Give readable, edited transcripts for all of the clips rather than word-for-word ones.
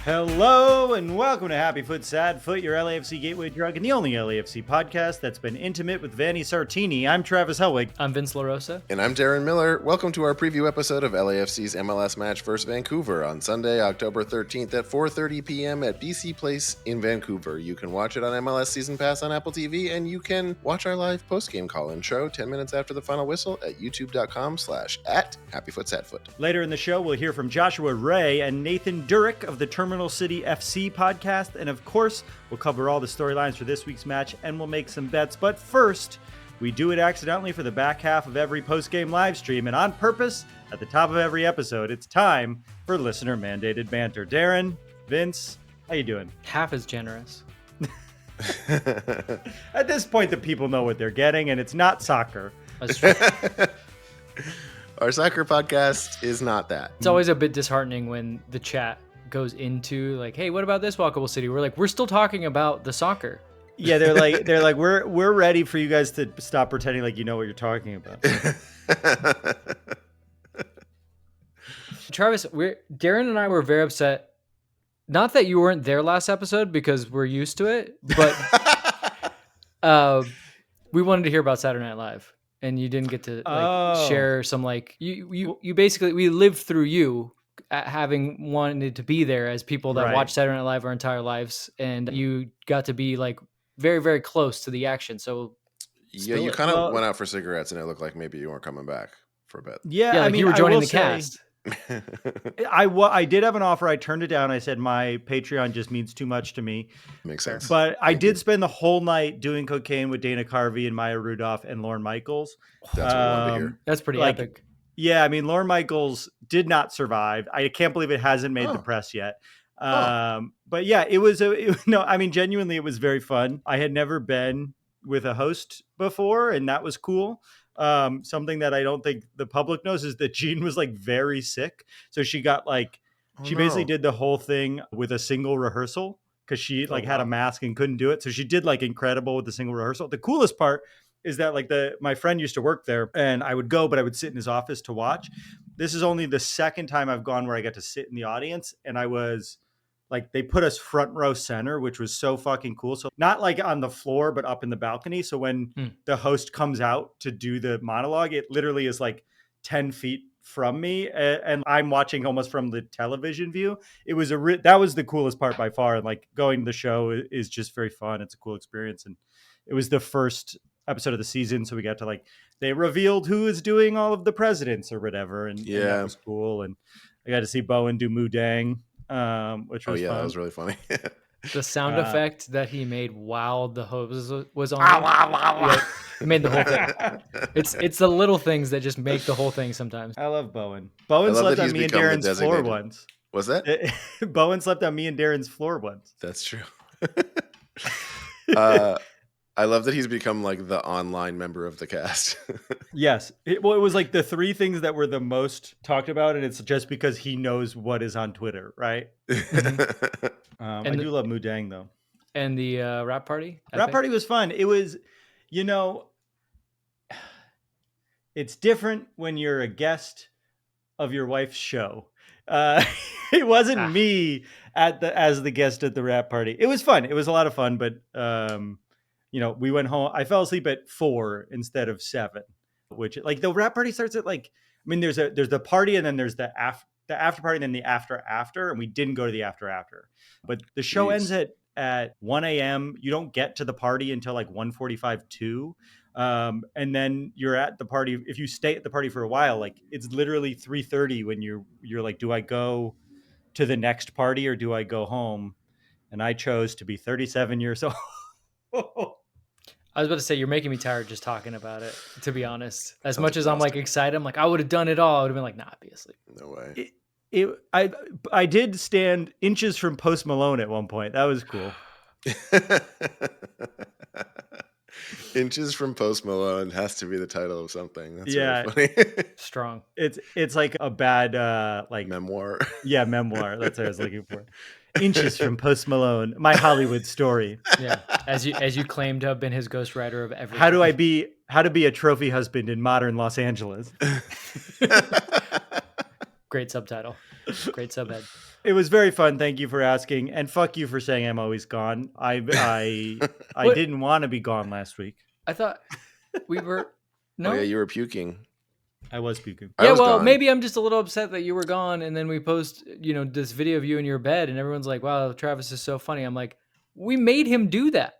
Hello and welcome to Happy Foot, Sad Foot, your LAFC gateway drug and the only LAFC podcast that's been intimate with Vanny Sartini. I'm Travis Helwig. I'm Vince LaRosa. And I'm Darren Miller. Welcome to our preview episode of LAFC's MLS match versus Vancouver on Sunday, October 13th at 4:30 p.m. at BC Place in Vancouver. You can watch it on MLS Season Pass on Apple TV, and you can watch our live post-game call-in show 10 minutes after the final whistle at youtube.com/@HappyFootSadFoot. Later in the show, we'll hear from Joshua Ray and Nathan Durek of the Terminal City FC podcast. And of course, we'll cover all the storylines for this week's match and we'll make some bets. But first, we do it accidentally for the back half of every post-game live stream. And on purpose, at the top of every episode, it's time for listener-mandated banter. Darren, Vince, how you doing? Half as generous. At this point, the people know what they're getting, and it's not soccer. That's true. Our soccer podcast is not that. It's always a bit disheartening when the chat goes into like, hey, what about this walkable city? We're still talking about the soccer. Yeah, they're like, we're ready for you guys to stop pretending like you know what you're talking about. Travis, Darren and I were very upset. Not that you weren't there last episode because we're used to it, but we wanted to hear about Saturday Night Live, and you didn't get to share some you basically, we lived through you having wanted to be there as people that watch Saturday Night Live our entire lives, and you got to be like very, very close to the action. So yeah, you kind of went out for cigarettes, and it looked like maybe you weren't coming back for a bit. Yeah, I mean, you were joining the cast. I did have an offer. I turned it down. I said my Patreon just means too much to me. Makes sense. But I did spend the whole night doing cocaine with Dana Carvey and Maya Rudolph and Lorne Michaels. That's what I wanted to hear. That's pretty epic. Yeah, I mean, Lorne Michaels did not survive. I can't believe it hasn't made the press yet. But yeah, genuinely, it was very fun. I had never been with a host before, and that was cool. Something that I don't think the public knows is that Jean was like very sick. So she got basically did the whole thing with a single rehearsal because she had a mask and couldn't do it. So she did incredible with the single rehearsal. The coolest part is that my friend used to work there, and I would go, but I would sit in his office to watch. This is only the second time I've gone where I got to sit in the audience, and I was they put us front row center, which was so fucking cool. So not on the floor, but up in the balcony. So when the host comes out to do the monologue, it literally is 10 feet from me, and I'm watching almost from the television view. It was that was the coolest part by far. And going to the show is just very fun. It's a cool experience. And it was the first episode of the season. So we got to they revealed who is doing all of the presidents or whatever. And that was cool. And I got to see Bowen do Mudang. Which was fun. That was really funny. The sound effect that he made while the hose was on, it made the whole thing. It's the little things that just make the whole thing sometimes. I love Bowen. Bowen slept on me and Darren's floor once. Was that? Bowen slept on me and Darren's floor once. That's true. I love that he's become the online member of the cast. Yes. It was the three things that were the most talked about, and it's just because he knows what is on Twitter, right? I do love Mudang, though. And the rap party? Rap party was fun. It was, it's different when you're a guest of your wife's show. It wasn't me as the guest at the rap party. It was fun. It was a lot of fun, but... we went home. I fell asleep at 4 instead of 7, which the rap party starts at there's the party and then there's the after party and then the after, and we didn't go to the after. But the show ends at 1 a.m. You don't get to the party until 1:45, 2. And then you're at the party. If you stay at the party for a while, it's literally 3:30 when you're do I go to the next party or do I go home? And I chose to be 37 years old. I was about to say, you're making me tired just talking about it, to be honest. As much as I'm excited, I'm I would have done it all. I would have been nah, be asleep. No way. I did stand inches from Post Malone at one point. That was cool. Inches from Post Malone has to be the title of something. That's really funny. Strong. It's a bad memoir. Yeah, memoir. That's what I was looking for. Inches from Post Malone, my Hollywood story. Yeah, as you claim to have been his ghostwriter of everything. How to be a trophy husband in modern Los Angeles. Great subtitle. Great subhead. It was very fun. Thank you for asking. And fuck you for saying I'm always gone. I didn't want to be gone last week. I thought we were... No? Oh, yeah, you were puking. I was puking. Yeah, well, gone. Maybe I'm just a little upset that you were gone, and then we post, this video of you in your bed, and everyone's like, wow, Travis is so funny. I'm like, we made him do that.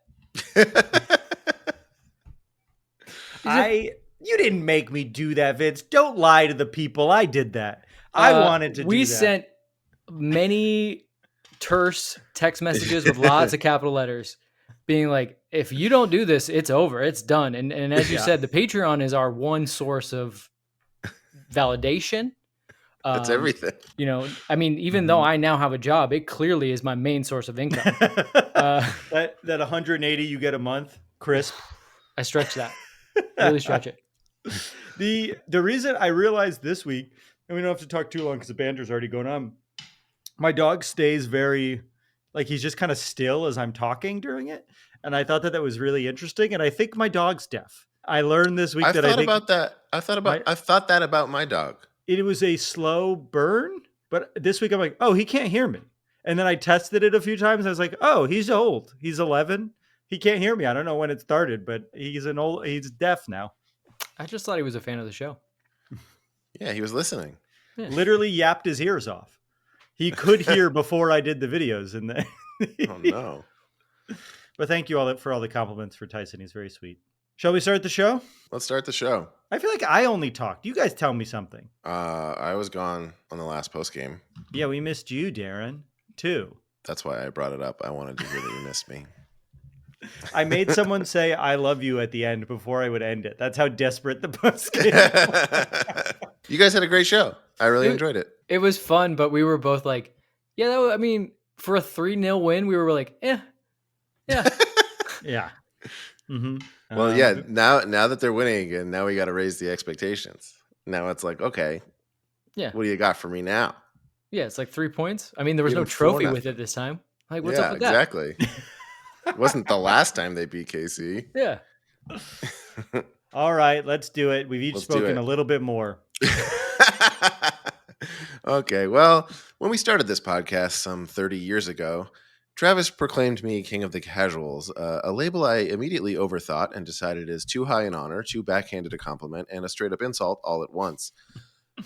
You didn't make me do that, Vince. Don't lie to the people. I did that. I wanted to do that. We sent many terse text messages with lots of capital letters being like, if you don't do this, it's over. It's done. And as you said, the Patreon is our one source of validation. That's everything. Even though I now have a job, it clearly is my main source of income. That 180 you get a month, crisp. I stretch that. Really stretch it. The reason I realized this week, and we don't have to talk too long because the banter's already going on, my dog stays very, he's just kind of still as I'm talking during it. And I thought that was really interesting. And I think my dog's deaf. I learned this week I thought that about my dog. It was a slow burn, but this week I'm like, oh, he can't hear me. And then I tested it a few times. I was like, oh, he's old. He's 11. He can't hear me. I don't know when it started, but he's deaf now. I just thought he was a fan of the show. Yeah, he was listening. Yeah. Literally yapped his ears off. He could hear before I did the videos. Oh, no. But thank you all for all the compliments for Tyson. He's very sweet. Shall we start the show? Let's start the show. I feel like I only talked. You guys tell me something. I was gone on the last post game. Yeah, we missed you, Darren, too. That's why I brought it up. I wanted to hear that you missed me. I made someone say I love you at the end before I would end it. That's how desperate the post game was. You guys had a great show. I really enjoyed it. It was fun, but we were both like, yeah, for a 3-0 win, we were like, yeah. Yeah. Mm-hmm. Well, yeah, now that they're winning again, now we got to raise the expectations. Now it's like, okay, yeah, what do you got for me now? Yeah, it's like 3 points. There was no trophy with it this time. Like, what's up with that? Exactly. It wasn't the last time they beat KC. Yeah. All right, let's do it. We've each spoken a little bit more. Okay, well, when we started this podcast some 30 years ago, Travis proclaimed me king of the casuals, a label I immediately overthought and decided is too high an honor, too backhanded a compliment, and a straight-up insult all at once.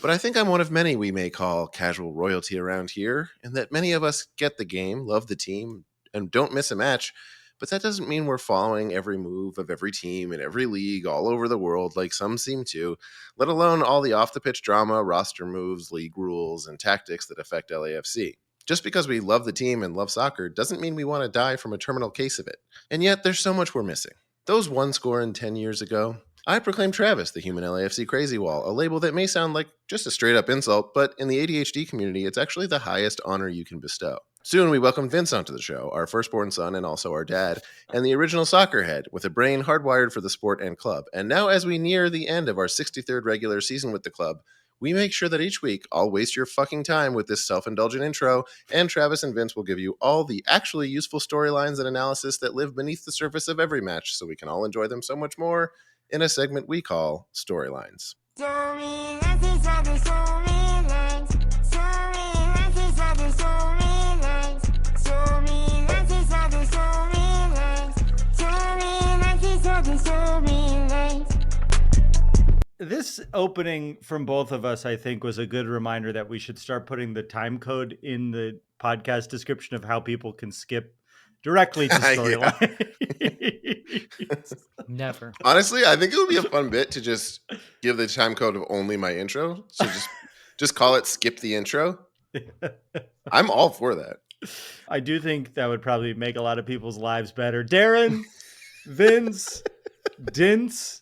But I think I'm one of many we may call casual royalty around here, and that many of us get the game, love the team, and don't miss a match, but that doesn't mean we're following every move of every team in every league all over the world like some seem to, let alone all the off-the-pitch drama, roster moves, league rules, and tactics that affect LAFC. Just because we love the team and love soccer doesn't mean we want to die from a terminal case of it. And yet, there's so much we're missing. Those one score in 10 years ago, I proclaimed Travis the human LAFC crazy wall, a label that may sound like just a straight-up insult, but in the ADHD community, it's actually the highest honor you can bestow. Soon, we welcomed Vince onto the show, our firstborn son and also our dad, and the original soccer head with a brain hardwired for the sport and club. And now, as we near the end of our 63rd regular season with the club, we make sure that each week I'll waste your fucking time with this self-indulgent intro, and Travis and Vince will give you all the actually useful storylines and analysis that live beneath the surface of every match so we can all enjoy them so much more in a segment we call Storylines. This opening from both of us, I think, was a good reminder that we should start putting the time code in the podcast description of how people can skip directly to storyline. Never. Honestly, I think it would be a fun bit to just give the time code of only my intro. So just call it skip the intro. I'm all for that. I do think that would probably make a lot of people's lives better. Darren, Vince, Dince,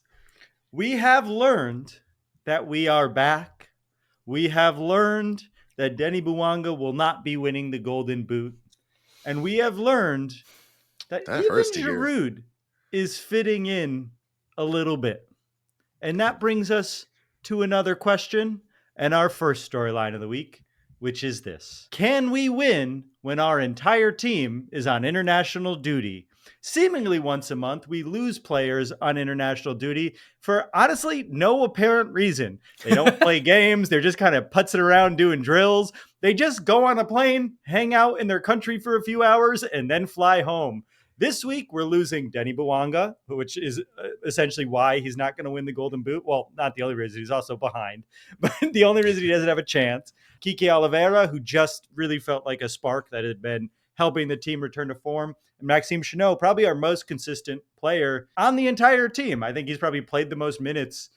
we have learned that we are back. We have learned that Denny Bouanga will not be winning the Golden Boot. And we have learned that even Giroud is fitting in a little bit. And that brings us to another question and our first storyline of the week. which is this. Can we win when our entire team is on international duty? Seemingly once a month, we lose players on international duty for honestly no apparent reason. They don't play games. They're just kind of putzing around doing drills. They just go on a plane, hang out in their country for a few hours, and then fly home. This week, we're losing Denny Bouanga, which is essentially why he's not going to win the Golden Boot. Well, not the only reason. He's also behind. But the only reason he doesn't have a chance. Kike Oliveira, who just really felt like a spark that had been helping the team return to form. And Maxime Chanot, probably our most consistent player on the entire team. I think he's probably played the most minutes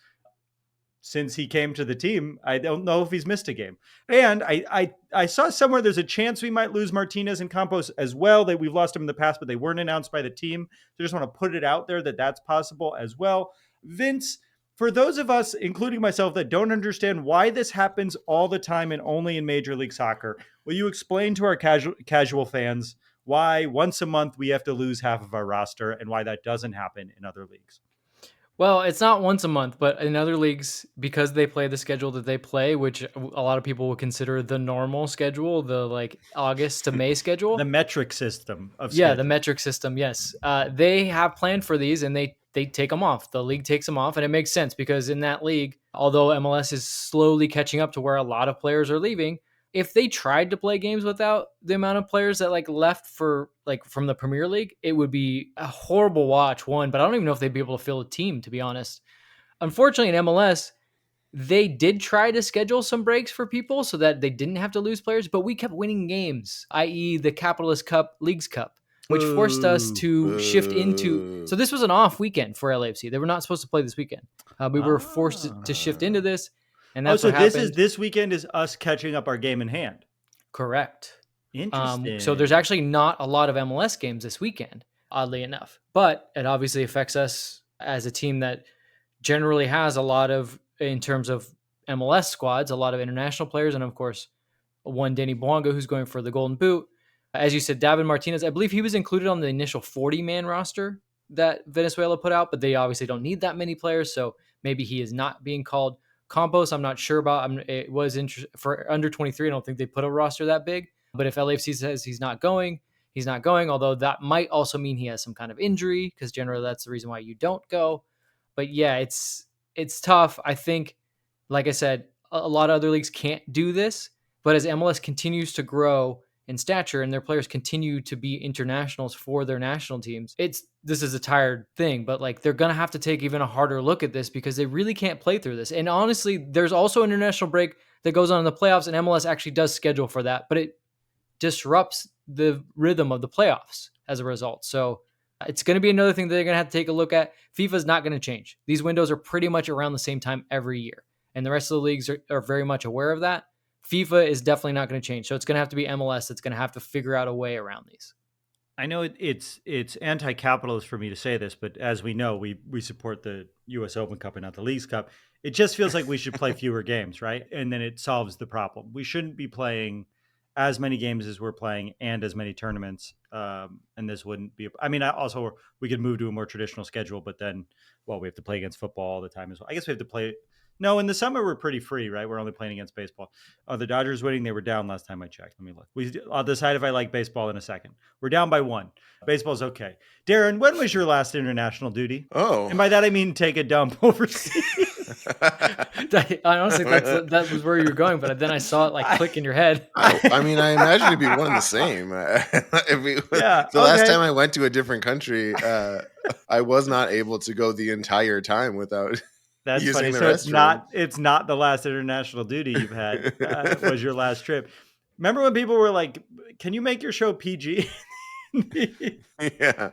since he came to the team. I don't know if he's missed a game. And I saw somewhere there's a chance we might lose Martinez and Campos as well. We've lost them in the past, but they weren't announced by the team. So I just want to put it out there that that's possible as well. Vince, for those of us, including myself, that don't understand why this happens all the time and only in Major League Soccer, will you explain to our casual fans why once a month we have to lose half of our roster and why that doesn't happen in other leagues? Well, it's not once a month, but in other leagues, because they play the schedule that they play, which a lot of people would consider the normal schedule, the like August to May schedule. The metric system of schedule. Yeah, the metric system, yes. They have planned for these and they take them off. The league takes them off, and it makes sense because in that league, although MLS is slowly catching up to where a lot of players are leaving, if they tried to play games without the amount of players that like left for like from the Premier League, it would be a horrible watch, but I don't even know if they'd be able to fill a team, to be honest. Unfortunately, in MLS, they did try to schedule some breaks for people so that they didn't have to lose players, but we kept winning games, i.e. the Capitalist Cup, Leagues Cup, which forced us to shift into... So this was an off weekend for LAFC. They were not supposed to play this weekend. We were forced to shift into this. And that's so this weekend is us catching up our game in hand. Correct. Interesting. So there's actually not a lot of MLS games this weekend, oddly enough. But it obviously affects us as a team that generally has a lot of, in terms of MLS squads, a lot of international players. And of course, one Denny Bouanga who's going for the Golden Boot. As you said, David Martinez, I believe he was included on the initial 40-man roster that Venezuela put out, but they obviously don't need that many players. So maybe he is not being called. Campos, I'm not sure about. It was for under 23. I don't think they put a roster that big. But if LAFC says he's not going, he's not going. Although that might also mean he has some kind of injury, because generally that's the reason why you don't go. But yeah, it's tough. I think, like I said, a lot of other leagues can't do this. But as MLS continues to grow in stature and their players continue to be internationals for their national teams, this is a tired thing, but like they're going to have to take even a harder look at this because they really can't play through this. And honestly, there's also an international break that goes on in the playoffs, and MLS actually does schedule for that, but it disrupts the rhythm of the playoffs as a result. So it's going to be another thing that they're going to have to take a look at. FIFA's not going to change. These windows are pretty much around the same time every year, and the rest of the leagues are very much aware of that. FIFA is definitely not going to change. So it's going to have to be MLS that's going to have to figure out a way around these. I know it's anti-capitalist for me to say this, but as we know, we support the U.S. Open Cup and not the Leagues Cup. It just feels like we should play fewer games, right? And then it solves the problem. We shouldn't be playing as many games as we're playing and as many tournaments. And this wouldn't be... also, we could move to a more traditional schedule, but then, we have to play against football all the time as well. I guess we have to play... No, in the summer, we're pretty free, right? We're only playing against baseball. The Dodgers winning, they were down last time I checked. Let me look. I'll decide if I like baseball in a second. We're down by 1. Baseball's okay. Darren, when was your last international duty? Oh. And by that, I mean take a dump overseas. I honestly thought that was where you were going, but then I saw it click in your head. I imagine it'd be one and the same. Last time I went to a different country, I was not able to go the entire time without... That's funny. So it's not the last international duty you've had. Was your last trip. Remember when people were like, can you make your show PG? Yeah.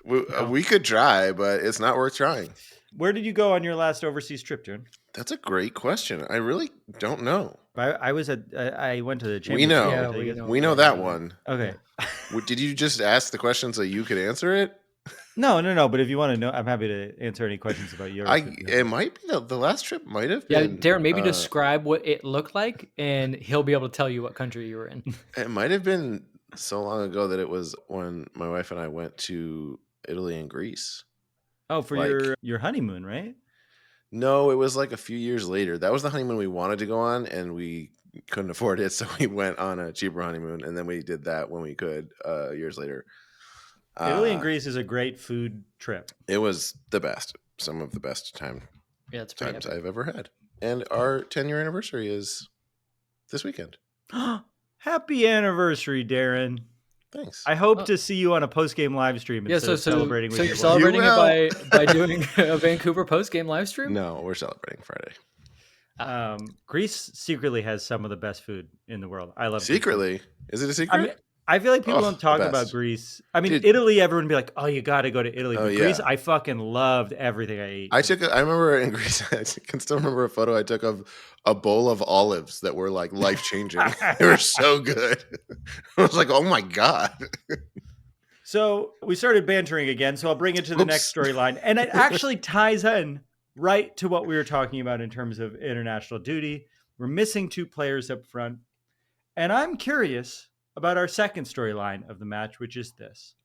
We could try, but it's not worth trying. Where did you go on your last overseas trip, John? That's a great question. I really don't know. I went to the championship. We know. We know that one. Okay. Did you just ask the question so you could answer it? No. But if you want to know, I'm happy to answer any questions about your. It might be the last trip. Might have been. Yeah, Darren, maybe describe what it looked like, and he'll be able to tell you what country you were in. It might have been so long ago that it was when my wife and I went to Italy and Greece. Oh, for your honeymoon, right? No, it was a few years later. That was the honeymoon we wanted to go on, and we couldn't afford it, so we went on a cheaper honeymoon, and then we did that when we could years later. Italy and Greece is a great food trip. It was the best. Some of the best times I've ever had. And our 10-year anniversary is this weekend. Happy anniversary, Darren. Thanks. I hope to see you on a post-game live stream instead of celebrating with so you. You're celebrating it by doing a Vancouver post-game live stream? No, we're celebrating Friday. Greece secretly has some of the best food in the world. I love secretly. Greece. Is it a secret? I feel like people don't talk about Greece. I mean, Italy, everyone would be like, "Oh, you got to go to Italy." But Greece, I fucking loved everything I ate. I remember in Greece, I can still remember a photo I took of a bowl of olives that were like life changing. They were so good. I was like, "Oh my god." So we started bantering again. So I'll bring it to the next storyline, and it actually ties in right to what we were talking about in terms of international duty. We're missing 2 players up front, and I'm curious about our second storyline of the match, which is this.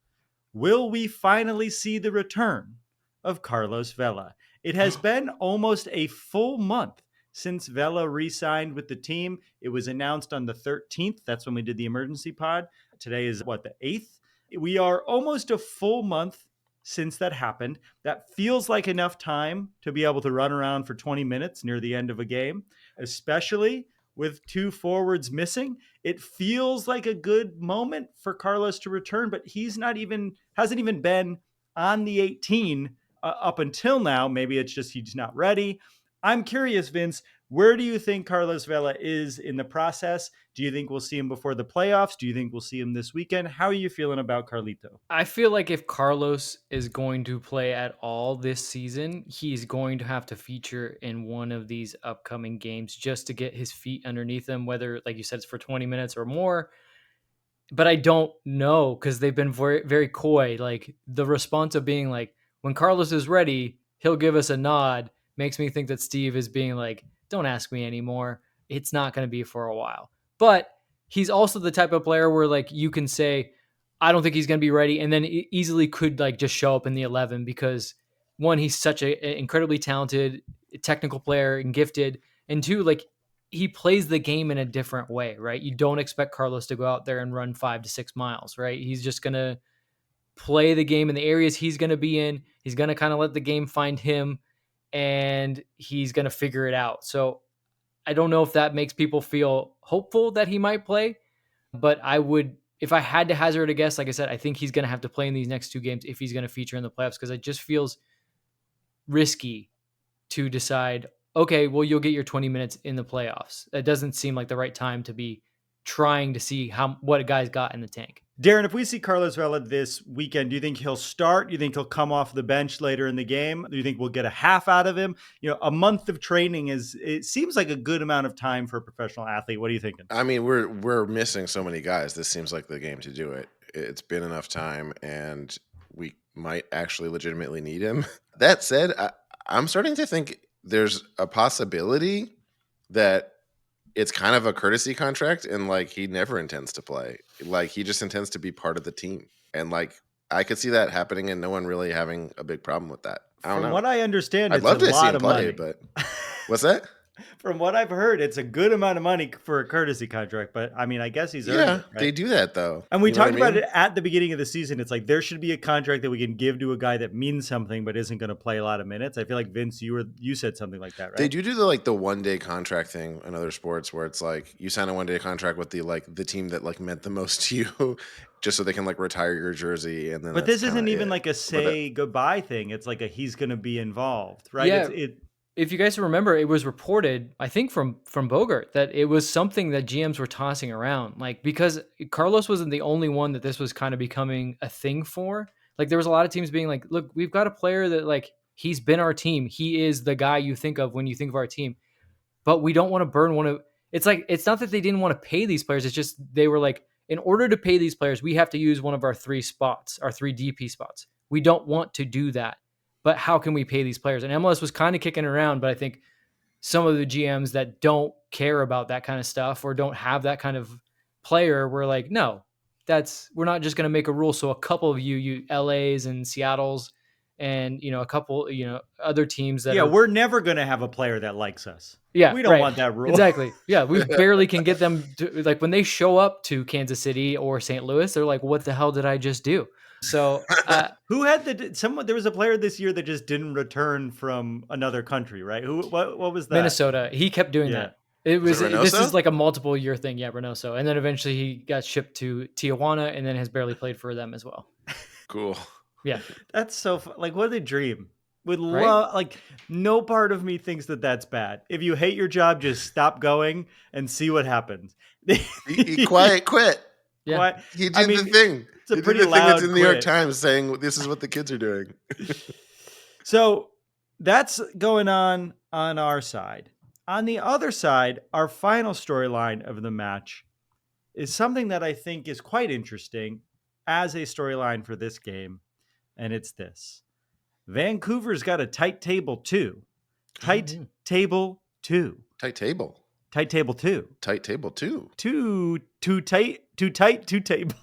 Will we finally see the return of Carlos Vela? It has been almost a full month since Vela re-signed with the team. It was announced on the 13th. That's when we did the emergency pod. Today is the 8th. We are almost a full month since that happened. That feels like enough time to be able to run around for 20 minutes near the end of a game, especially with 2 forwards missing. It feels like a good moment for Carlos to return, but hasn't even been on the 18 up until now. Maybe it's just he's not ready. I'm curious, Vince, where do you think Carlos Vela is in the process? Do you think we'll see him before the playoffs? Do you think we'll see him this weekend? How are you feeling about Carlito? I feel like if Carlos is going to play at all this season, he's going to have to feature in one of these upcoming games just to get his feet underneath him, whether, like you said, it's for 20 minutes or more. But I don't know because they've been very, very coy. Like the response of being like, when Carlos is ready, he'll give us a nod, makes me think that Steve is being like, don't ask me anymore. It's not going to be for a while. But he's also the type of player where like you can say, I don't think he's going to be ready. And then easily could like just show up in the 11 because 1, he's such an incredibly talented technical player and gifted. And 2, like he plays the game in a different way, right? You don't expect Carlos to go out there and run 5 to 6 miles, right? He's just going to play the game in the areas he's going to be in. He's going to kind of let the game find him and he's going to figure it out. So I don't know if that makes people feel hopeful that he might play, but I would, if I had to hazard a guess, like I said, I think he's going to have to play in these next 2 games if he's going to feature in the playoffs, because it just feels risky to decide, okay, well, you'll get your 20 minutes in the playoffs. That doesn't seem like the right time to be trying to see what a guy's got in the tank. Darren, if we see Carlos Vela this weekend, do you think he'll start? Do you think he'll come off the bench later in the game? Do you think we'll get a half out of him? A month of training it seems like a good amount of time for a professional athlete. What are you thinking? I mean, we're missing so many guys. This seems like the game to do it. It's been enough time, and we might actually legitimately need him. That said, I'm starting to think there's a possibility that it's kind of a courtesy contract and like he never intends to play. Like he just intends to be part of the team. And like I could see that happening and no one really having a big problem with that. I don't know. From what I understand, I'd love to see him money. play, but what's that? From what I've heard, it's a good amount of money for a courtesy contract, but I mean, I guess he's earned it, right? They do that though. And we talked about it at the beginning of the season. It's like there should be a contract that we can give to a guy that means something but isn't going to play a lot of minutes. I feel like Vince, you said something like that, right? They do the 1-day contract thing in other sports where it's like you sign a 1-day contract with the team that like meant the most to you, just so they can like retire your jersey and then. But this isn't even like a say goodbye thing. It's like he's going to be involved, right? Yeah. If you guys remember, it was reported, I think from Bogart, that it was something that GMs were tossing around. Like, because Carlos wasn't the only one that this was kind of becoming a thing for. Like, there was a lot of teams being like, look, we've got a player that, like, he's been our team. He is the guy you think of when you think of our team. But we don't want to burn one of... It's like, it's not that they didn't want to pay these players. It's just they were like, in order to pay these players, we have to use one of our 3 spots, our 3 DP spots. We don't want to do that. But how can we pay these players? And MLS was kind of kicking around, but I think some of the GMs that don't care about that kind of stuff or don't have that kind of player were like, no, we're not just going to make a rule. So a couple of you LAs and Seattles and a couple other teams that we're never going to have a player that likes us. Yeah, we don't want that rule. Exactly. Yeah, we barely can get them to, like, when they show up to Kansas City or St. Louis, they're like, what the hell did I just do? So who had there was a player this year that just didn't return from another country, right? What was that? Minnesota. He kept doing that. This is like a multiple year thing. Yeah, Reynoso. And then eventually he got shipped to Tijuana and then has barely played for them as well. Cool. Yeah. That's so fun. Like, what a dream. Would love, like, no part of me thinks that that's bad. If you hate your job, just stop going and see what happens. He quiet quit. Yeah. He did the thing. It's a pretty loud that's in the New York quit. Times saying this is what the kids are doing. So that's going on our side. On the other side, our final storyline of the match is something that I think is quite interesting as a storyline for this game. And it's this. Vancouver's got a tight table too. Tight table two. Tight table. Tight table two. Tight table two. Too tight, too table.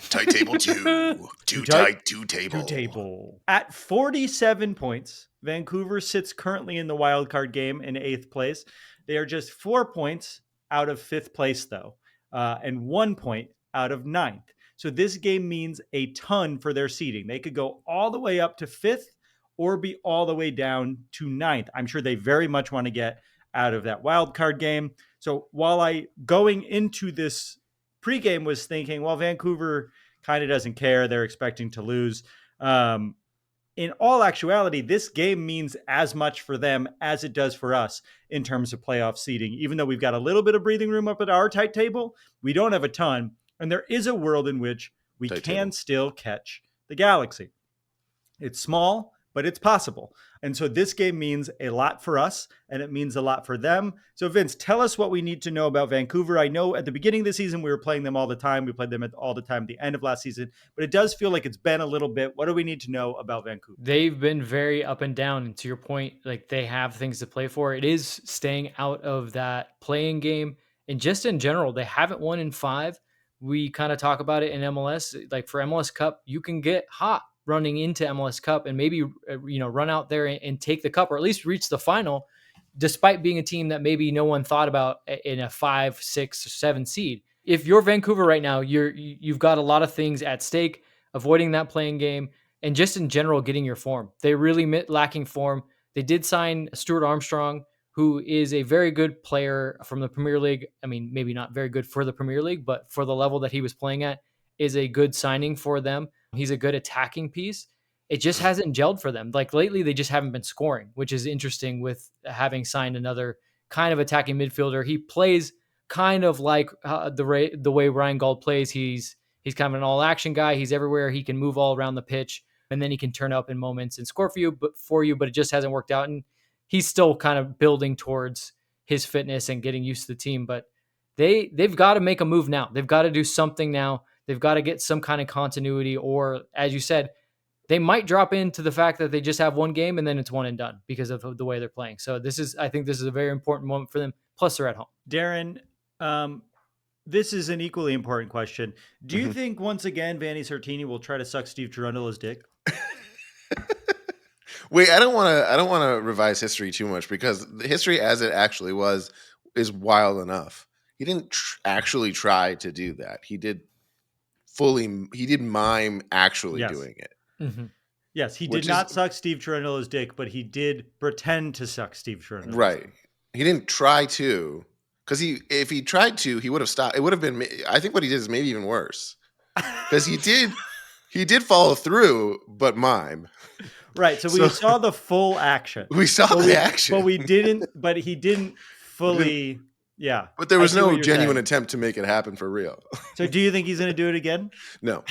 Tight table two. Too tight, two table. Two table. At 47 points, Vancouver sits currently in the wild card game in 8th place. They are just 4 points out of 5th place, though, and 1 point out of 9th. So this game means a ton for their seeding. They could go all the way up to 5th or be all the way down to 9th. I'm sure they very much want to get out of that wild card game. So while I, going into this pregame, was thinking, well, Vancouver kind of doesn't care. They're expecting to lose. In all actuality, this game means as much for them as it does for us in terms of playoff seeding. Even though we've got a little bit of breathing room up at our tight table, we don't have a ton. And there is a world in which we can still catch the Galaxy. It's small, but it's possible. And so this game means a lot for us, and it means a lot for them. So Vince, tell us what we need to know about Vancouver. I know at the beginning of the season, we were playing them all the time. We played them all the time at the end of last season, but it does feel like it's been a little bit. What do we need to know about Vancouver? They've been very up and down. And to your point, like, they have things to play for. It is staying out of that playing game. And just in general, they haven't won in 5. We kind of talk about it in MLS. Like, for MLS Cup, you can get hot running into MLS Cup and maybe, run out there and take the cup, or at least reach the final, despite being a team that maybe no one thought about in a 5, 6, or 7 seed. If you're Vancouver right now, you've got a lot of things at stake, avoiding that playing game, and just in general, getting your form. They really lacking form. They did sign Stuart Armstrong, who is a very good player from the Premier League. I mean, maybe not very good for the Premier League, but for the level that he was playing at, is a good signing for them. He's a good attacking piece. It just hasn't gelled for them. Like, lately, they just haven't been scoring, which is interesting with having signed another kind of attacking midfielder. He plays kind of like the way Ryan Gauld plays. He's kind of an all-action guy. He's everywhere. He can move all around the pitch, and then he can turn up in moments and score for you, but it just hasn't worked out. And he's still kind of building towards his fitness and getting used to the team, but they've got to make a move now. They've got to do something now. They've got to get some kind of continuity, or, as you said, they might drop into the fact that they just have one game and then it's one and done because of the way they're playing. So I think this is a very important moment for them. Plus, they're at home. Darren, this is an equally important question. Do you think once again Vanni Sartini will try to suck Steve Cherundola's dick? Wait, I don't want to revise history too much, because the history as it actually was is wild enough. He didn't actually try to do that. He did mime actually doing it. Mm-hmm. Yes, he did not suck Steve Cherundola's dick, but he did pretend to suck Steve Cherundola's dick. Right. He didn't try to, because if he tried to, he would have stopped. It would have been, I think what he did is maybe even worse, because he did follow through, but mime. Right. So we saw the full action. We saw the action. But he didn't fully. Yeah. But there was no genuine attempt to make it happen for real. So do you think he's going to do it again? No.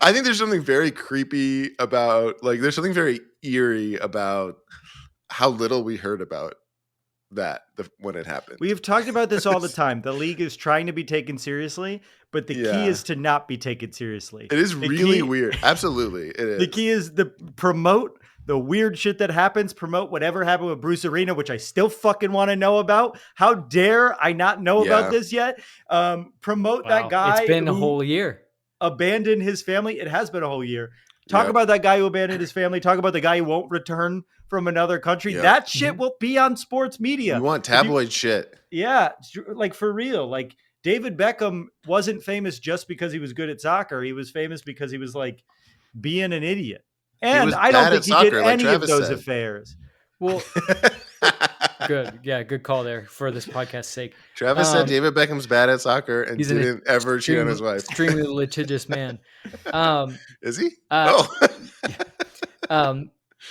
I think there's something very creepy about, like, there's something very eerie about how little we heard about that when it happened. We have talked about this all the time. The league is trying to be taken seriously, but the key is to not be taken seriously. It is really weird. Absolutely. It is. The key is promote the weird shit that happens, promote whatever happened with Bruce Arena, which I still fucking want to know about. How dare I not know about this yet? Promote that guy. It's been a whole year. Abandoned his family. It has been a whole year. Talk about that guy who abandoned his family. Talk about the guy who won't return from another country. Yep. That shit will be on sports media. You want tabloid shit. Yeah, like for real. Like David Beckham wasn't famous just because he was good at soccer. He was famous because he was like being an idiot. And I don't think he did any of those affairs. Well, good. Yeah, good call there for this podcast's sake. Travis said David Beckham's bad at soccer and didn't ever cheat on his wife. Extremely litigious man. Is he?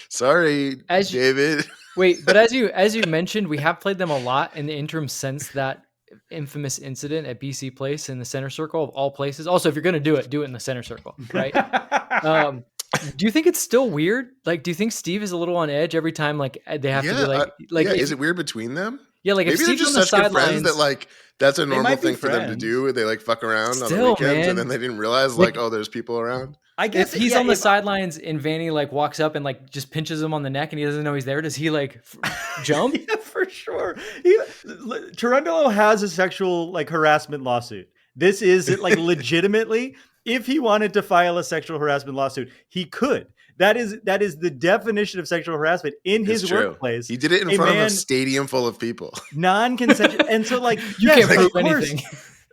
Sorry, David. Wait, but as you mentioned, we have played them a lot in the interim since that infamous incident at BC Place in the center circle of all places. Also, if you're going to do it in the center circle, right? Do you think it's still weird? Like, do you think Steve is a little on edge every time? Like they have to be like, is it weird between them? Yeah, like maybe if Steve's they're just on the such good friends sidelines, that like that's a normal thing for them to do. They like fuck around on the weekends, and then they didn't realize like, oh, there's people around. I guess if he's on the sidelines and Vanny like walks up and like just pinches him on the neck and he doesn't know he's there, does he like jump? Yeah, for sure. Turundolo has a sexual like harassment lawsuit. This is like legitimately, if he wanted to file a sexual harassment lawsuit, he could. That is the definition of sexual harassment in his workplace. He did it in front of a stadium full of people. Non-consensual. And so like, you can't prove anything.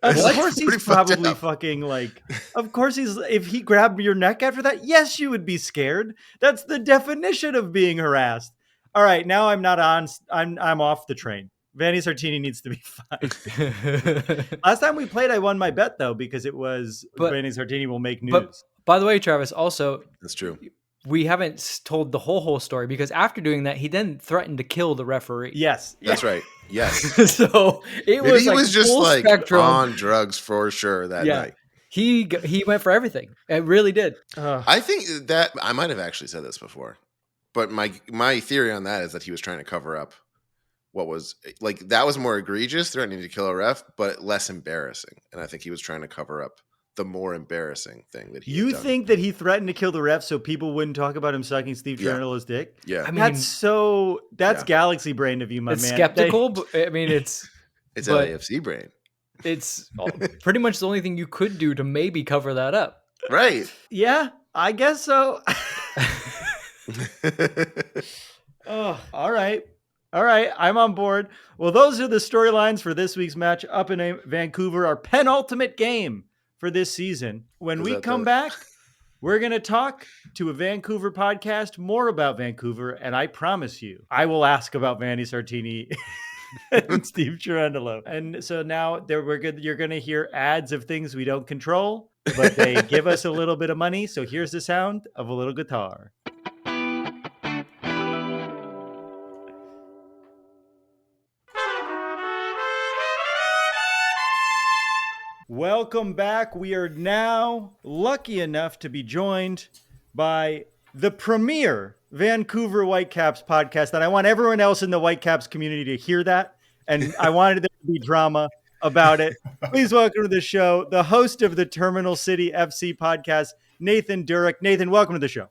Of course he's probably fucking like, of course if he grabbed your neck after that, yes, you would be scared. That's the definition of being harassed. All right, now I'm off the train. Vanny Sartini needs to be fine. Last time we played, I won my bet though, because it was Vanny Sartini will make news. But by the way, Travis, also that's true. We haven't told the whole story because after doing that, he then threatened to kill the referee. Yes, that's right. Yes. So he was just like spectrum. On drugs for sure that night. He went for everything. It really did. I think that I might have actually said this before, but my theory on that is that he was trying to cover up what was like that was more egregious, threatening to kill a ref, but less embarrassing. And I think he was trying to cover up the more embarrassing thing that he You think that he threatened to kill the ref so people wouldn't talk about him sucking Steve Cherundolo's dick? Yeah. I mean, that's galaxy brain of you, my man. Skeptical, but I mean, it's LAFC brain. It's pretty much the only thing you could do to maybe cover that up. Right. Yeah, I guess so. Oh, all right. All right, I'm on board. Well, those are the storylines for this week's match up in Vancouver, our penultimate game for this season. When we come back, we're going to talk to a Vancouver podcast more about Vancouver, and I promise you, I will ask about Vanny Sartini and Steve Cherundolo. And so now you're going to hear ads of things we don't control, but they give us a little bit of money. So here's the sound of a little guitar. Welcome back. We are now lucky enough to be joined by the premier Vancouver Whitecaps podcast. And I want everyone else in the Whitecaps community to hear that. And I wanted there to be drama about it. Please welcome to the show, the host of the Terminal City FC podcast, Nathan Durek. Nathan, welcome to the show.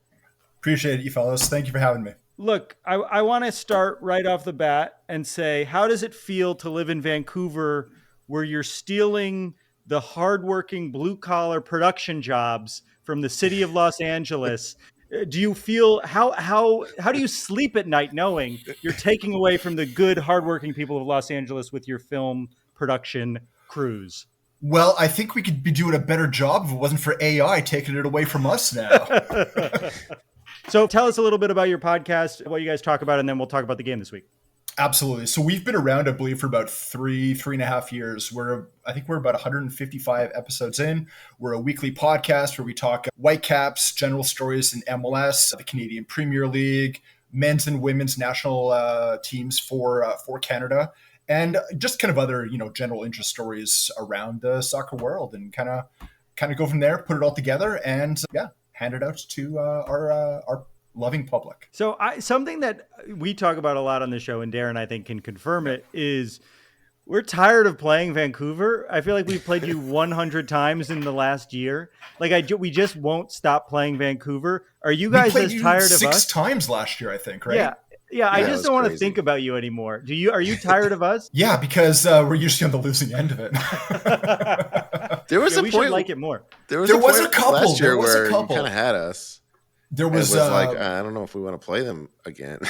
Appreciate it, you fellas. Thank you for having me. Look, I want to start right off the bat and say, how does it feel to live in Vancouver where you're stealing the hardworking blue-collar production jobs from the city of Los Angeles? Do you feel how do you sleep at night knowing you're taking away from the good, hardworking people of Los Angeles with your film production crews? Well, I think we could be doing a better job if it wasn't for AI taking it away from us now. So tell us a little bit about your podcast, what you guys talk about, and then we'll talk about the game this week. Absolutely. So we've been around, I believe, for about three and a half years. I think we're about 155 episodes in. We're a weekly podcast where we talk Whitecaps, general stories in MLS, the Canadian Premier League, men's and women's national teams for Canada, and just kind of other, general interest stories around the soccer world, and kind of go from there, put it all together, and hand it out to our loving public. So something that we talk about a lot on the show, and Darren, I think, can confirm it, is we're tired of playing Vancouver. I feel like we've played you 100 times in the last year. Like we just won't stop playing Vancouver. Are you guys as tired of us? 6 times last year, I think, right? Yeah. I just don't want to think about you anymore. Are you tired of us? Yeah, because we're usually on the losing end of it. There was a we point should like it more. There was a couple last year where you kind of had us. There was like, I don't know if we want to play them again.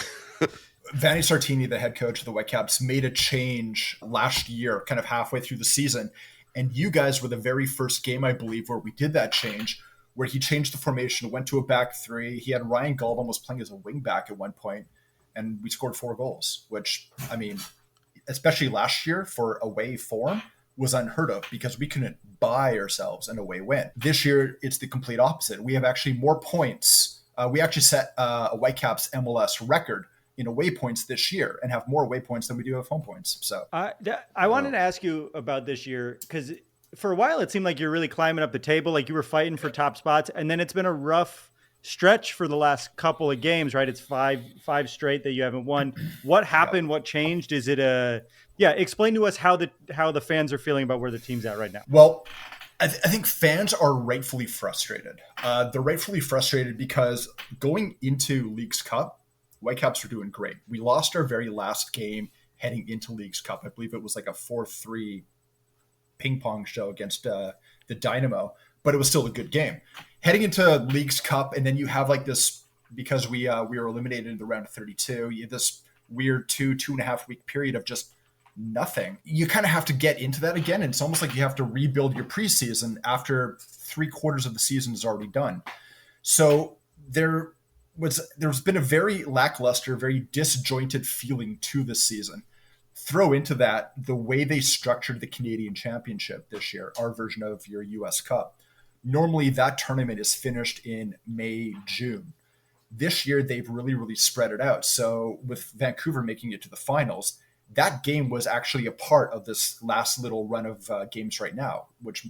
Vanni Sartini, the head coach of the Whitecaps, made a change last year, kind of halfway through the season. And you guys were the very first game, I believe, where we did that change, where he changed the formation, went to a back three. He had Ryan Gauld almost playing as a wing back at one point, and we scored 4 goals, which, I mean, especially last year for away form, was unheard of because we couldn't buy ourselves an away win. This year, it's the complete opposite. We have actually more points. We actually set a Whitecaps MLS record in away points this year and have more away points than we do have home points. So I wanted to ask you about this year, because for a while it seemed like you're really climbing up the table, like you were fighting for top spots, and then it's been a rough stretch for the last couple of games, right? It's five straight that you haven't won. What happened? What changed? Is it explain to us how the fans are feeling about where the team's at right now. Well, I think fans are rightfully frustrated. They're rightfully frustrated because going into Leagues Cup, Whitecaps were doing great. We lost our very last game heading into Leagues Cup. I believe it was like a 4-3 ping pong show against the Dynamo, but it was still a good game. Heading into Leagues Cup, and then you have like this, because we were eliminated in the round of 32, you have this weird 2.5 week period of just nothing. You kind of have to get into that again, and it's almost like you have to rebuild your preseason after 3/4 of the season is already done. So there's been a very lackluster, very disjointed feeling to this season. Throw into that the way they structured the Canadian Championship this year, our version of your US Cup. Normally that tournament is finished in May, June. This year they've really, really spread it out. So with Vancouver making it to the finals, that game was actually a part of this last little run of games right now, which,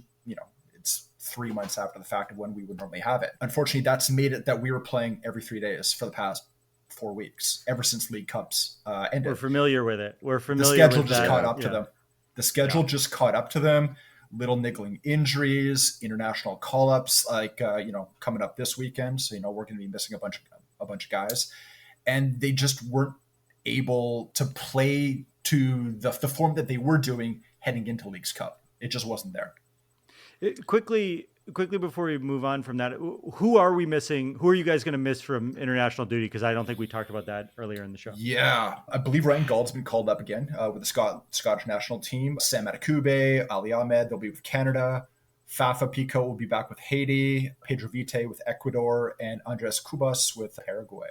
it's 3 months after the fact of when we would normally have it. Unfortunately, that's made it that we were playing every 3 days for the past 4 weeks, ever since League Cups ended. We're familiar with it. The schedule just caught up to them. The schedule just caught up to them. Little niggling injuries, international call-ups, coming up this weekend. So, we're going to be missing a bunch of guys. And they just weren't able to play to the form that they were doing heading into Leagues Cup. It just wasn't there. Quickly before we move on from that, who are we missing? Who are you guys going to miss from international duty? Because I don't think we talked about that earlier in the show. Yeah, I believe Ryan Gauld's been called up again with the Scottish national team. Sam Adekugbe, Ali Ahmed, they'll be with Canada. Fafa Pico will be back with Haiti. Pedro Vite with Ecuador, and Andres Cubas with Paraguay.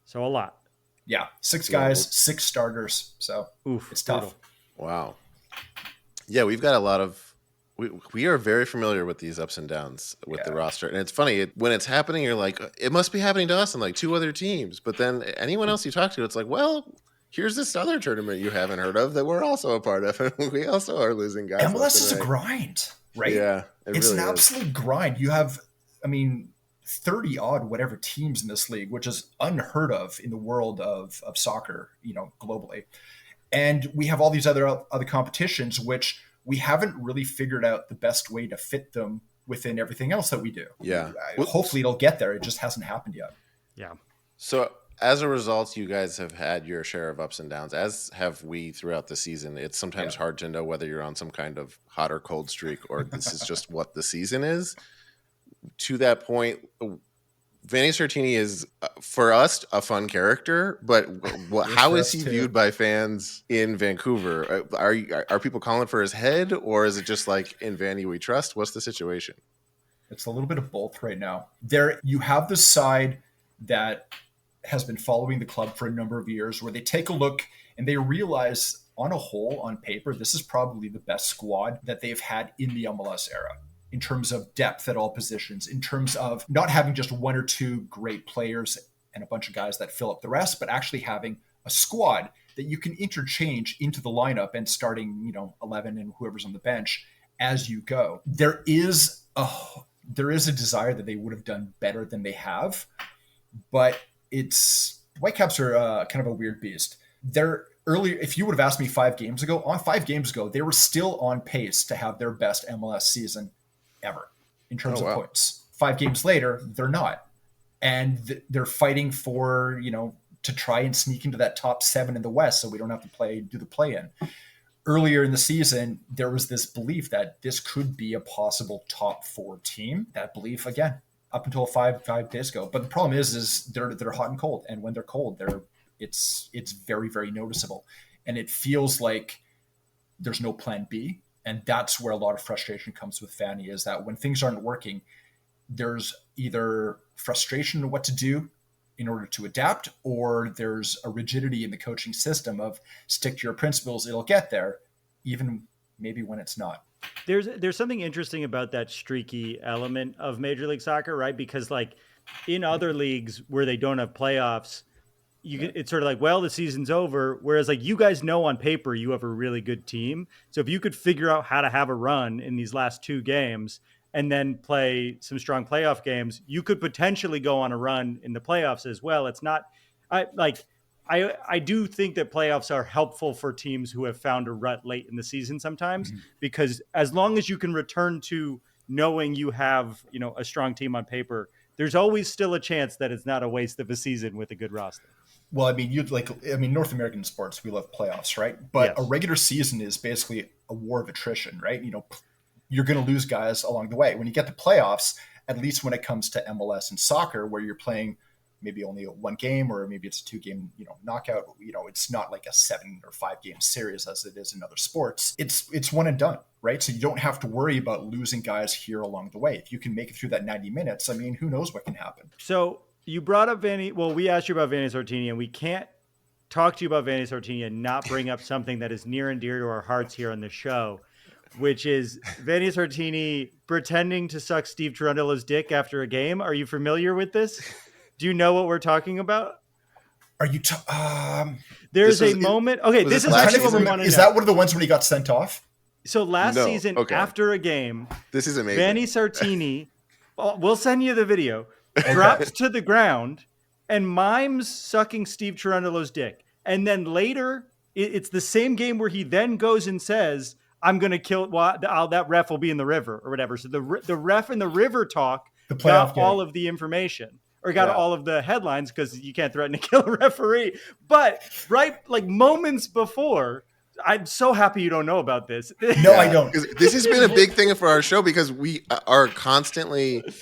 So a lot. Yeah, 6 guys, 6 starters. So it's tough. Brutal. Wow. Yeah, we've got a lot of. We are very familiar with these ups and downs with the roster. And it's funny, when it's happening, you're like, it must be happening to us and like 2 other teams. But then anyone else you talk to, it's like, well, here's this other tournament you haven't heard of that we're also a part of. And we also are losing guys. MLS is a grind, right? Yeah. It's really an absolute grind. You have, 30 odd whatever teams in this league, which is unheard of in the world of soccer, globally. And we have all these other competitions, which we haven't really figured out the best way to fit them within everything else that we do. Yeah. Hopefully it'll get there. It just hasn't happened yet. Yeah. So as a result, you guys have had your share of ups and downs, as have we throughout the season. It's sometimes hard to know whether you're on some kind of hot or cold streak or this is just what the season is. To that point, Vanni Sartini is, for us, a fun character, but how is he viewed by fans in Vancouver? Are people calling for his head, or is it just like, in Vanni we trust? What's the situation? It's a little bit of both right now. There, you have the side that has been following the club for a number of years, where they take a look and they realize, on a whole, on paper, this is probably the best squad that they've had in the MLS era, in terms of depth at all positions, in terms of not having just 1 or 2 great players and a bunch of guys that fill up the rest, but actually having a squad that you can interchange into the lineup and starting, 11 and whoever's on the bench as you go. There is a desire that they would have done better than they have, but Whitecaps are kind of a weird beast. Earlier, if you would have asked me 5 games ago, they were still on pace to have their best MLS season ever in terms of points. 5 games later, they're not. And they're fighting for, to try and sneak into that top 7 in the West so we don't have to do the play-in. Earlier in the season, there was this belief that this could be a possible top 4 team. That belief, again, up until five days ago. But the problem is they're hot and cold, and when they're cold, it's very, very noticeable, and it feels like there's no plan B. And that's where a lot of frustration comes with Fanny, is that when things aren't working, there's either frustration of what to do in order to adapt, or there's a rigidity in the coaching system of stick to your principles, it'll get there, even maybe when it's not. There's something interesting about that streaky element of Major League Soccer, right? Because like in other leagues where they don't have playoffs, it's sort of like, well, the season's over. Whereas like you guys know on paper, you have a really good team. So if you could figure out how to have a run in these last 2 games and then play some strong playoff games, you could potentially go on a run in the playoffs as well. It's not I do think that playoffs are helpful for teams who have found a rut late in the season sometimes, because as long as you can return to knowing you have, a strong team on paper, there's always still a chance that it's not a waste of a season with a good roster. Well, North American sports, we love playoffs, right? But yes. A regular season is basically a war of attrition, right? You're going to lose guys along the way. When you get to playoffs, at least when it comes to MLS and soccer, where you're playing maybe only 1 game, or maybe it's a 2-game, knockout, it's not like a 7 or 5 game series as it is in other sports. It's one and done, right? So you don't have to worry about losing guys here along the way. If you can make it through that 90 minutes, who knows what can happen. So you brought up we asked you about Vanni Sartini, and we can't talk to you about Vanni Sartini and not bring up something that is near and dear to our hearts here on the show, which is Vanni Sartini pretending to suck Steve Cherundolo's dick after a game. Are you familiar with this? Do you know what we're talking about? Are you? There's a moment. Okay, this is actually what we want to know. Is that one of the ones when he got sent off? So last season, after a game, this is amazing. Vanni Sartini, we'll send you the video, drops to the ground and mimes sucking Steve Cherundolo's dick. And then later, it's the same game where he then goes and says, I'm going to kill, that ref will be in the river or whatever. So the ref in the river talk got all of the information. Or got all of the headlines, because you can't threaten to kill a referee. But moments before, I'm so happy you don't know about this. No, I don't. This has been a big thing for our show, because we are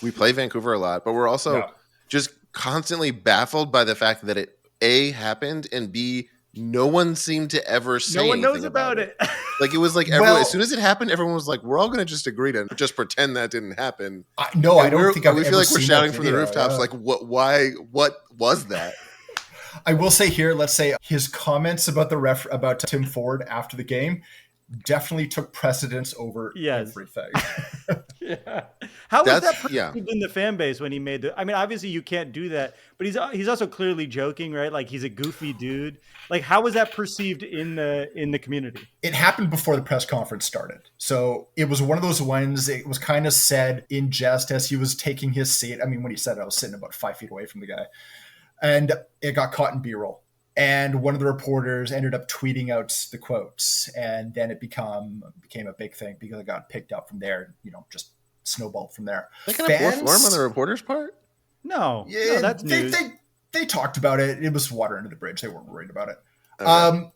we play Vancouver a lot, but we're also just constantly baffled by the fact that it A, happened, and B, no one seemed to ever say anything. No one knows about it. Like, it was like as soon as it happened, everyone was like, we're all going to just agree to just pretend that didn't happen. I don't think we feel like we're shouting from the rooftops, like, what was that? I will say here, let's say his comments about about Tim Ford after the game definitely took precedence over everything. Yeah. How was that perceived in the fan base when he made obviously you can't do that, but he's also clearly joking, right? Like, he's a goofy dude. Like, how was that perceived in the community? It happened before the press conference started. So it was one of those ones, it was kind of said in jest as he was taking his seat. When he said it, I was sitting about 5 feet away from the guy. And it got caught in B-roll. And one of the reporters ended up tweeting out the quotes, and then it became a big thing because it got picked up from there. Just snowballed from there. They kind of poor form on the reporter's part. No, that's news. They talked about it. It was water under the bridge. They weren't worried about it. Okay.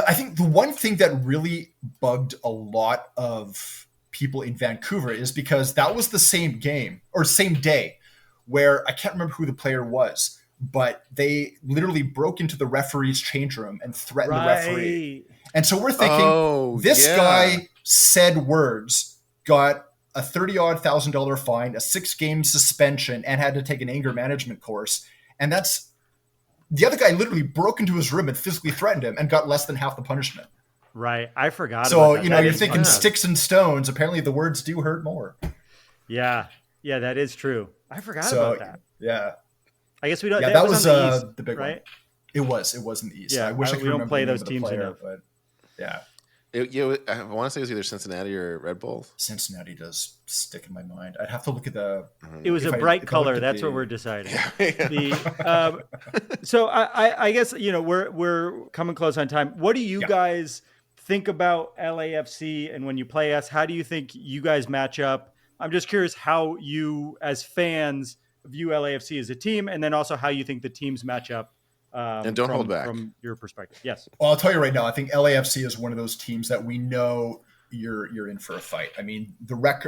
I think the one thing that really bugged a lot of people in Vancouver is because that was the same game or same day where I can't remember who the player was, but they literally broke into the referee's change room and threatened the referee. And so we're thinking, this guy said words, got a $30,000 fine, a 6-game suspension, and had to take an anger management course. And that's the other guy literally broke into his room and physically threatened him and got less than half the punishment. Right. I forgot about that. So, you're thinking sticks and stones. Apparently the words do hurt more. Yeah. Yeah, that is true. I forgot about that. Yeah. I guess we don't. Yeah, that was the big right? one. It was in the East. Yeah, I wish I could we don't remember play the name those of the teams player, enough. but yeah. I want to say it was either Cincinnati or Red Bull. Cincinnati does stick in my mind. I'd have to look at the. It was a bright color. That's what we're deciding. So I guess we're coming close on time. What do you guys think about LAFC, and when you play us, how do you think you guys match up? I'm just curious how you, as fans, view LAFC as a team, and then also how you think the teams match up. And don't hold back from your perspective. Yes. Well, I'll tell you right now, I think LAFC is one of those teams that we know you're in for a fight. I mean,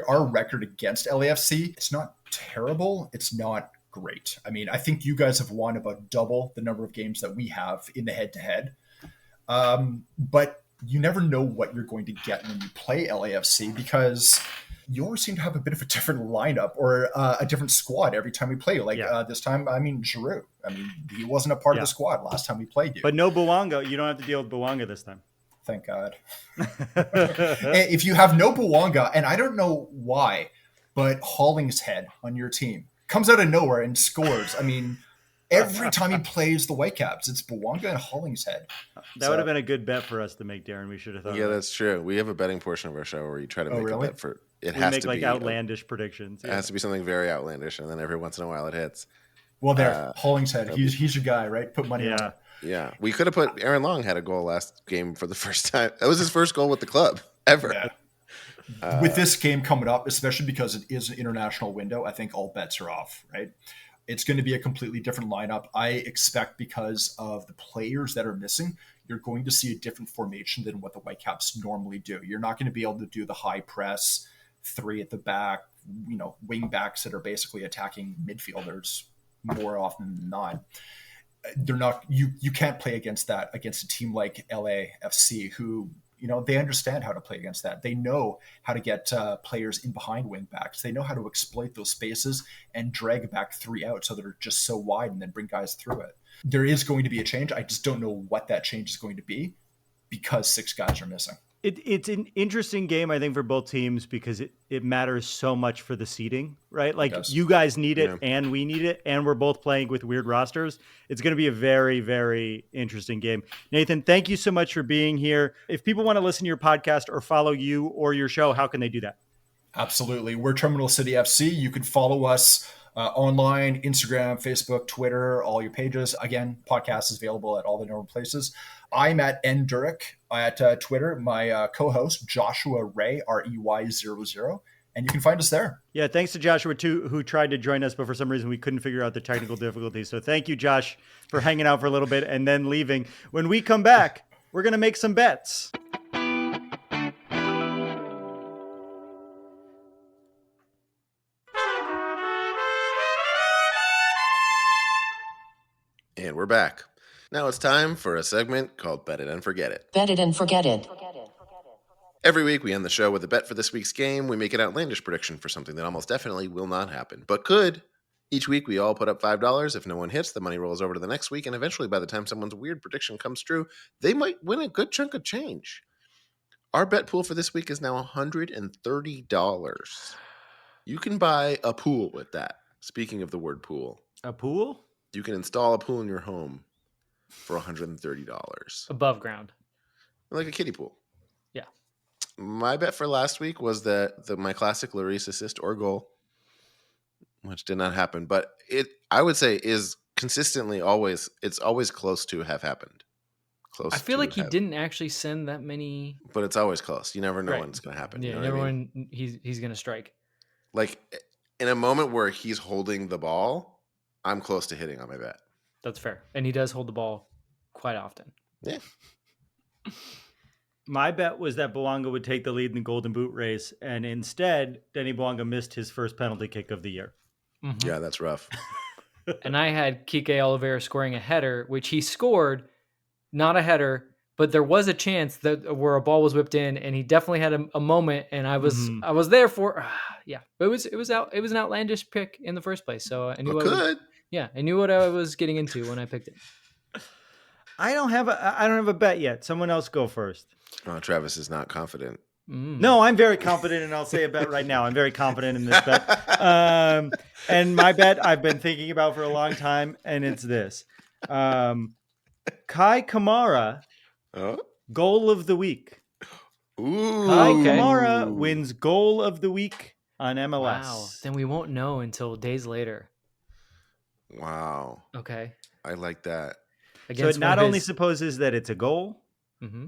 our record against LAFC, it's not terrible. It's not great. I mean, I think you guys have won about double the number of games that we have in the head-to-head. But you never know what you're going to get when you play LAFC, because you always seem to have a bit of a different lineup or a different squad every time we play. Like this time, I mean, Giroud. I mean, he wasn't a part of the squad last time we played you. But no Bouanga. You don't have to deal with Bouanga this time. Thank God. If you have no Bouanga, and I don't know why, but Hollingshead on your team comes out of nowhere and scores. I mean, every time he plays the Whitecaps, it's Bouanga and Hollingshead. That would have been a good bet for us to make, Darren. We should have thought. Yeah, that's true. We have a betting portion of our show where you try to make a bet for it. We has make to like be outlandish predictions. It has to be something very outlandish, and then every once in a while it hits. Well, there, Hollingshead. He's your guy, right? Put money on it. Yeah, we could have put Aaron Long had a goal last game for the first time. That was his first goal with the club ever. Yeah. With this game coming up, especially because it is an international window, I think all bets are off, right? It's going to be a completely different lineup. I expect, because of the players that are missing, you're going to see a different formation than what the Whitecaps normally do. You're not going to be able to do the high press, 3 at the back, wing backs that are basically attacking midfielders more often than not. They're not. You can't play against that against a team like LAFC, who they understand how to play against that. They know how to get players in behind wing backs. They know how to exploit those spaces and drag back 3 out so that they're just so wide, and then bring guys through it. There is going to be a change. I just don't know what that change is going to be, because 6 guys are missing. It's an interesting game, I think, for both teams, because it matters so much for the seeding, right? Like, you guys need it and we need it, and we're both playing with weird rosters. It's going to be a very, very interesting game. Nathan, thank you so much for being here. If people want to listen to your podcast or follow you or your show, how can they do that? Absolutely. We're Terminal City FC. You can follow us online, Instagram, Facebook, Twitter, all your pages. Again, podcast is available at all the normal places. I'm at ndurick at Twitter. My co-host, Joshua Ray, REY00, and you can find us there. Yeah, thanks to Joshua, too, who tried to join us, but for some reason we couldn't figure out the technical difficulties. So thank you, Josh, for hanging out for a little bit and then leaving. When we come back, we're going to make some bets. And we're back. Now it's time for a segment called Bet It and Forget It. Bet it and forget it. Every week we end the show with a bet for this week's game. We make an outlandish prediction for something that almost definitely will not happen, but could. Each week we all put up $5. If no one hits, the money rolls over to the next week, and eventually by the time someone's weird prediction comes true, they might win a good chunk of change. Our bet pool for this week is now $130. You can buy a pool with that. Speaking of the word pool. A pool? You can install a pool in your home for $130. Above ground. Like a kiddie pool. Yeah. My bet for last week was that my classic Lloris assist or goal, which did not happen, but I would say is consistently always close to have happened. Close. I feel like he didn't actually send that many, but it's always close. You never know when it's going to happen. Yeah, you know never when he's going to strike. Like in a moment where he's holding the ball, I'm close to hitting on my bet. That's fair. And he does hold the ball quite often. Yeah. My bet was that Bouanga would take the lead in the Golden Boot race, and instead, Denny Bouanga missed his first penalty kick of the year. Mm-hmm. Yeah, that's rough. And I had Kike Oliveira scoring a header, which he scored, not a header, but there was a chance that where a ball was whipped in, and he definitely had a moment, and I was there for yeah. But it was an outlandish pick in the first place, so I knew I knew what I was getting into when I picked it. I don't have a bet yet. Someone else go first. Oh, Travis is not confident. No, I'm very confident, and I'll say a bet right now. I'm very confident in this bet. And my bet I've been thinking about for a long time, and it's this. Kai Kamara, goal of the week. Ooh. Kai Kamara wins goal of the week on MLS. Wow. Then we won't know until days later. Wow. Okay. I like that. So it not only supposes that it's a goal,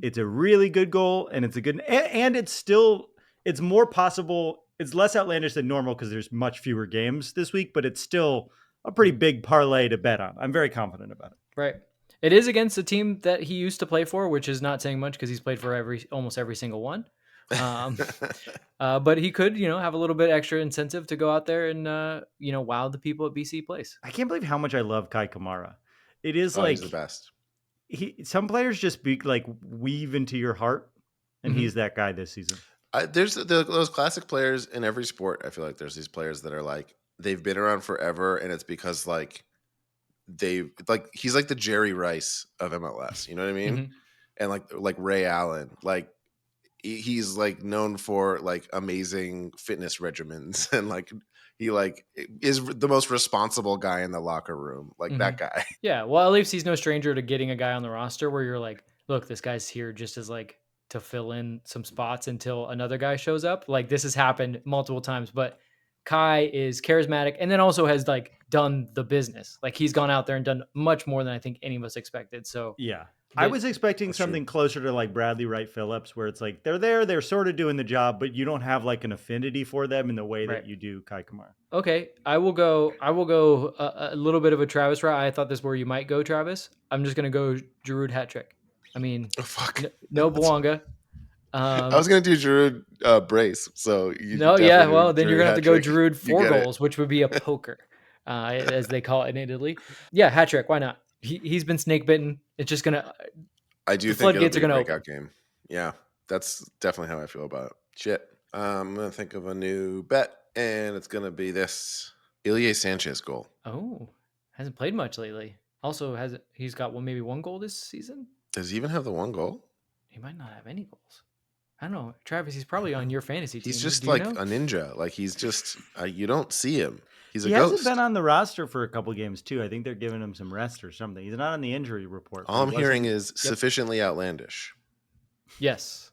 it's a really good goal, and it's a good, and it's more possible. It's less outlandish than normal because there's much fewer games this week, but it's still a pretty big parlay to bet on. I'm very confident about it. Right. It is against a team that he used to play for, which is not saying much because he's played for almost every single one. But he could, have a little bit extra incentive to go out there and, wow the people at BC Place. I can't believe how much I love Kai Kamara. It is he's the best. Some players just weave into your heart, and he's that guy this season. There's those classic players in every sport. I feel like there's these players that are like, they've been around forever, and it's because like he's like the Jerry Rice of MLS. You know what I mean? Mm-hmm. And like Ray Allen, like he's like known for like amazing fitness regimens, and like he like is the most responsible guy in the locker room, like that guy. Yeah, well, LAFC's no stranger to getting a guy on the roster where you're like, look, this guy's here just as like to fill in some spots until another guy shows up. Like this has happened multiple times, but Kai is charismatic and then also has like done the business. Like he's gone out there and done much more than I think any of us expected. So yeah. I was expecting something closer to like Bradley Wright Phillips, where it's like they're sort of doing the job, but you don't have like an affinity for them in the way that you do Kai Kamara. Okay, I will go a little bit of a Travis route. I thought this is where you might go, Travis. I'm just gonna go Giroud hat trick. I mean, no Bouanga. I was gonna do Giroud brace. So then you're gonna have to go Giroud 4 goals, which would be a poker, as they call it in Italy. Yeah, hat trick. Why not? He's been snake bitten. It's just gonna. I do think it'll be a breakout game. Yeah, that's definitely how I feel about it. Shit, I'm gonna think of a new bet, and it's gonna be this Ilie Sanchez goal. Oh, hasn't played much lately. Also, he's got maybe 1 goal this season? Does he even have the 1 goal? He might not have any goals. I don't know, Travis. He's probably on your fantasy team. He's just like a ninja. Like he's just you don't see him. He hasn't been on the roster for a couple games too. I think they're giving him some rest or something. He's not on the injury report. All I'm hearing is sufficiently outlandish. Yes.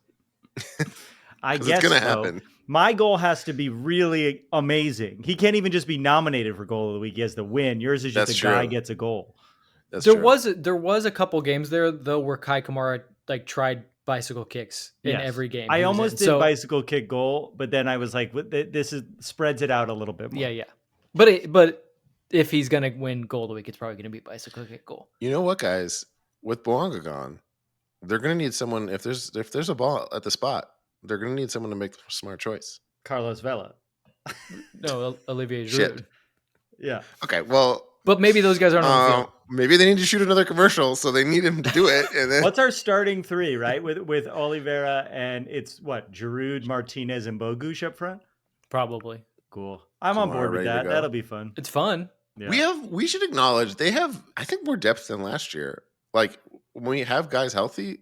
I guess it's gonna happen. My goal has to be really amazing. He can't even just be nominated for goal of the week. He has to win. Yours is just guy gets a goal. There was a couple games there though where Kai Kamara like tried bicycle kicks in every game. I almost did bicycle kick goal, but then I was like, this spreads it out a little bit more. Yeah. But if he's gonna win goal of the week, it's probably gonna be bicycle kick goal. You know what, guys? With Bouanga gone, they're gonna need someone. If there's a ball at the spot, they're gonna need someone to make a smart choice. Carlos Vela. No, Olivier Giroud. Shit. Yeah. Okay. Well, but maybe those guys aren't on the field. Maybe they need to shoot another commercial, so they need him to do it. And then what's our starting 3, right? With Oliveira and it's what Giroud, Martinez, and Bogusz up front. Probably. Cool. I'm on board with that. That'll be fun. It's fun. Yeah. We should acknowledge they have, I think, more depth than last year. Like when we have guys healthy,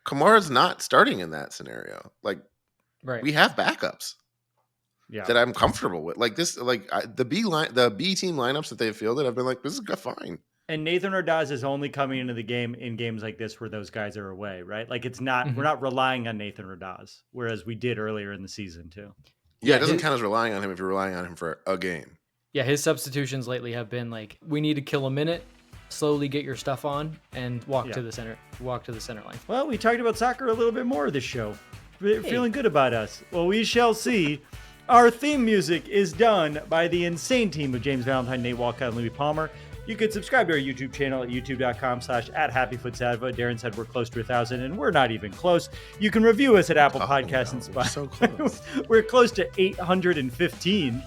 Kamara's not starting in that scenario. Like, we have backups. Yeah. That I'm comfortable with. Like this, like the B team lineups that they've fielded, I've been like, this is fine. And Nathan Ordaz is only coming into the game in games like this where those guys are away, right? Like it's not, we're not relying on Nathan Ordaz, whereas we did earlier in the season too. Yeah, it doesn't count as relying on him if you're relying on him for a game. Yeah, his substitutions lately have been like, we need to kill a minute, slowly get your stuff on, and walk to the center line. Well, we talked about soccer a little bit more this show. Feeling good about us. Well, we shall see. Our theme music is done by the insane team of James Valentine, Nate Walcott, and Louis Palmer. You can subscribe to our YouTube channel at youtube.com/@HappyFootSadva. Darren said we're close to 1,000, and we're not even close. You can review us at Apple Podcasts and Spotify. So close. We're close to 815.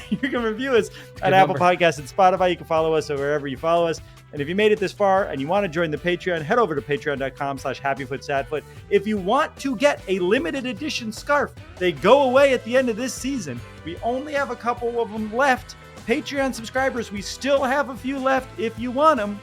You can review us at Apple Podcasts and Spotify. You can follow us wherever you follow us. And if you made it this far and you want to join the Patreon, head over to patreon.com/HappyFootSadfoot. If you want to get a limited edition scarf, they go away at the end of this season. We only have a couple of them left. Patreon subscribers, we still have a few left if you want them.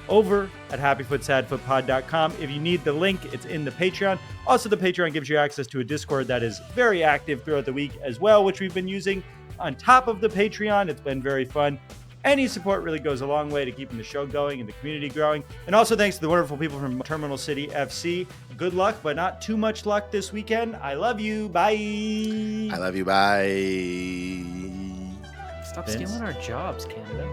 Over at happyfootsadfootpod.com. If you need the link, it's in the Patreon. Also, the Patreon gives you access to a Discord that is very active throughout the week as well, which we've been using on top of the Patreon. It's been very fun. Any support really goes a long way to keeping the show going and the community growing. And also thanks to the wonderful people from Terminal City FC. Good luck, but not too much luck this weekend. I love you. Bye. I love you. Bye. Stop stealing our jobs, Canada.